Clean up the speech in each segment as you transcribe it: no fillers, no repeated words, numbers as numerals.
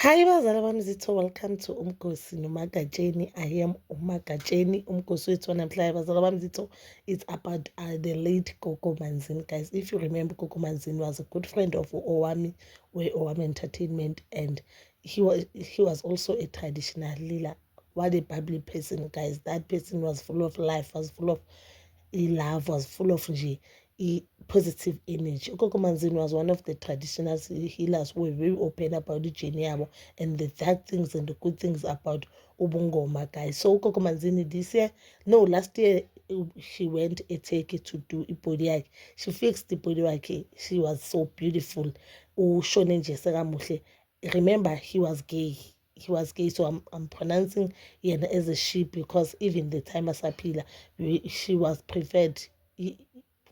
Hi bazala bami zitho, welcome to Umgosi noMagatsheni. I am uMagatsheni. Umgosi wethu wanamhlanje bazala bami zitho, it's about the late Gogo Manzini. Guys, if you remember, Gogo Manzini was a good friend of Owami, where Owami Entertainment, and he was also a traditional leader. What a bubbly person, guys. That person was full of life, was full of love, was full of positive energy. Ugogo Manzini was one of the traditional healers who were very open about the journey and the bad things and the good things about Ubungoma, guys. So Ugogo Manzini this year, no, last year she went a take to do ibody. She fixed the body. She was so beautiful. Ushone nje sekamuhle. Remember, he was gay, so I'm pronouncing yena as a she because even the time asapila, she was preferred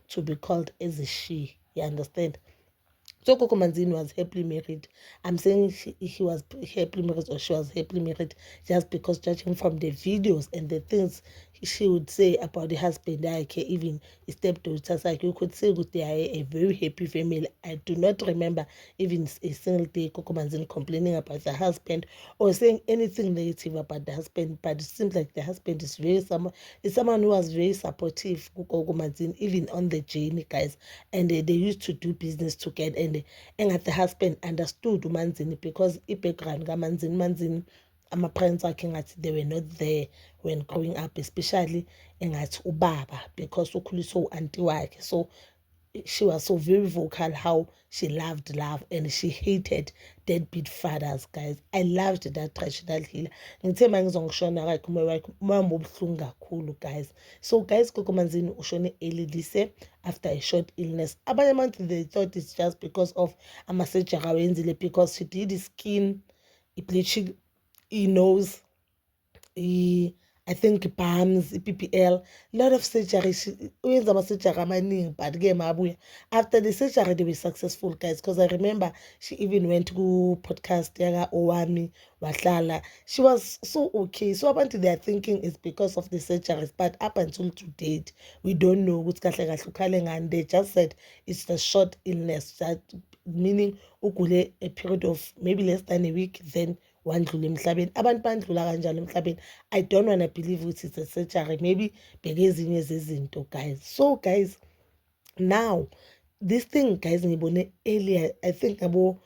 to be called as a she. You understand? So Coco Manzini was happily married. I'm saying he was happily married or she was happily married just because judging from the videos and the things she would say about the husband, like even his stepdaughters, like you could say that they are a very happy family. I do not remember even a single day Coco Manzini complaining about the husband or saying anything negative about the husband. But it seems like the husband is someone who was very supportive Coco Manzini, even on the journey, guys. And they used to do business together. And the husband understood uManzini because i-background kaManzini, ama-parents wakhe ngathi they were not there when growing up, especially engathi ubaba because ukhuliswe u-anti wakhe. So she was so very vocal how she loved love and she hated deadbeat fathers, guys. I loved that traditional healer. Ngithe mangizongishona like umoya wakhe umoya obuhlungu kakhulu, guys. So guys, Gogo Manzini ushone early this year after a short illness. Abanye abantu they thought it's just because of ama-surgery awenzile because she did skin, bleaching, nose, I think bums, PPL, lot of surgery. Uyenza ama-surgery amaningi, but-ke mabuya after the surgery they were successful, guys, because I remember she even went to podcast yaka Owami wahlala. She was so okay. So abantu they are thinking it's because of the surgeries, but up until to date we don't know ukuthi kahle kahle ukhale ngani. They just said it's a short illness, that meaning ugule a period of maybe less than a week, then wandlula emhlabeni. Abantu bandlula kanjalo emhlabeni. I don't want to believe it's a surgery, maybe bekezinye zezinto, guys. So guys, now this thing, guys, ngibone earlier, I think about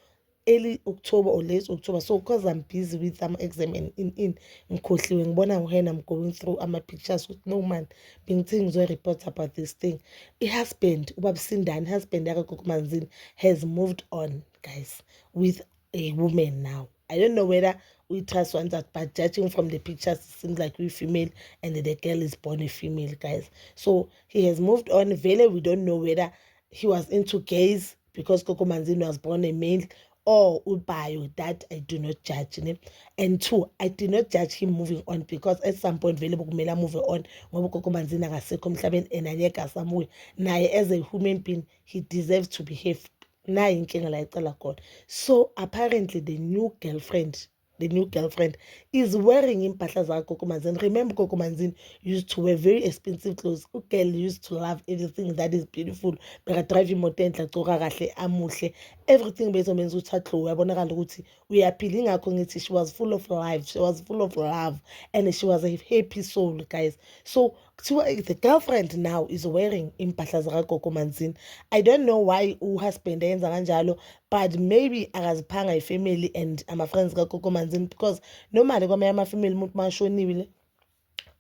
early October or late October. So because I'm busy with some exam in ngikhohliwe ngibona when I'm going through my pictures with no man being things were reports about this thing. A husband, ubabsindani husband yaka Gogo Manzini has moved on, guys, with a woman now. I don't know whether we trust one that, but judging from the pictures, it seems like we female and the girl is born a female, guys. So he has moved on. Vele, we don't know whether he was into gays because Gogo Manzini was born a male or ubayo. That I do not judge him. And two, I did not judge him moving on because at some point vele bokumela move on ngoba Gogo Manzini akasekho emhlabeni and anyeke asamuya naye as a human being he deserves to behave naye inkinga la icela khona. So apparently the new girlfriend is wearing impahla zaka Gogo Manzini. Remember Gogo Manzini used to wear very expensive clothes. Girl used to love everything that is beautiful. Bekadrive imoto enhle, agcoka kahle, amuhle. Everything bezomenza ukuthi aglow. Uyabonakala ukuthi uyaphila. Ingakho ngithi she was full of life. She was full of love and she was a happy soul, guys. So the girlfriend now is wearing impahla zaka Gogo Manzini. I don't know why uhusband enza kanjalo, but maybe akaziphanga ifamily and ama-friends kaGogo Manzini because normally kwamanye ama-family umuntu mashonile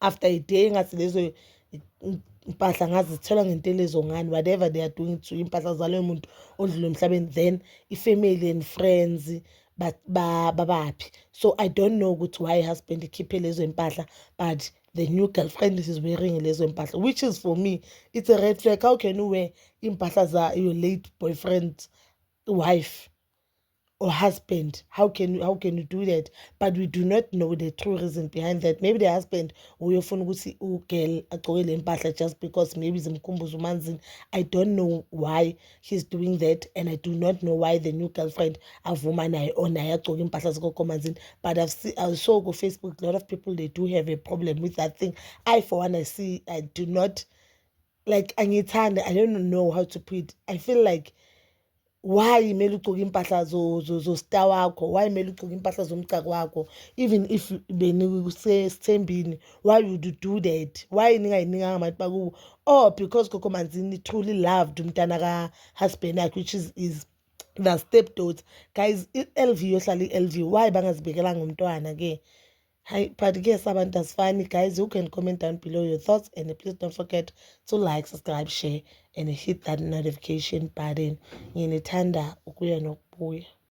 after a day ngathi lezo impahla ngazithola ngentelezo ngani, whatever they are doing to impahla zaloyo muntu odlule emhlabeni, then ifamily and friends babaphi. So I don't know ukuthi why husband ikhiphe lezo impahla, but the new girlfriend is wearing lezo impahla, which is for me it's a red flag. How can you wear impahla za your late boyfriend's wife or husband? How can you do that? But we do not know the true reason behind that. Maybe the husband uyofuna ukuthi ugirl agcoke le mpahla just because maybe zimkhumbuza uManzini. I don't know why he's doing that, and I do not know why the new girlfriend avuma naye or naye agcoke impahla zikaGogo Manzini. But I saw on Facebook a lot of people they do have a problem with that thing. I for one I do not like angithanda. I don't know how to put it. I feel like why kumele ugcoke impahla star wakho, why kumele ugcoke impahla zomgcako wakho, even if benisesithembini, why would you do that? Why ningayinikanga abantu bakubo? Oh, because Gogo Manzini truly loved umntana ka-husband yakhe, which is the stepdaughter. Guys, i-LV yohlala i-LV, why bangazibekelanga umntwana ke? Hi, but guess abantu asifani, guys. You can comment down below your thoughts, and please don't forget to like, subscribe, share, and hit that notification button. Nginethanda ukuya nokubuya.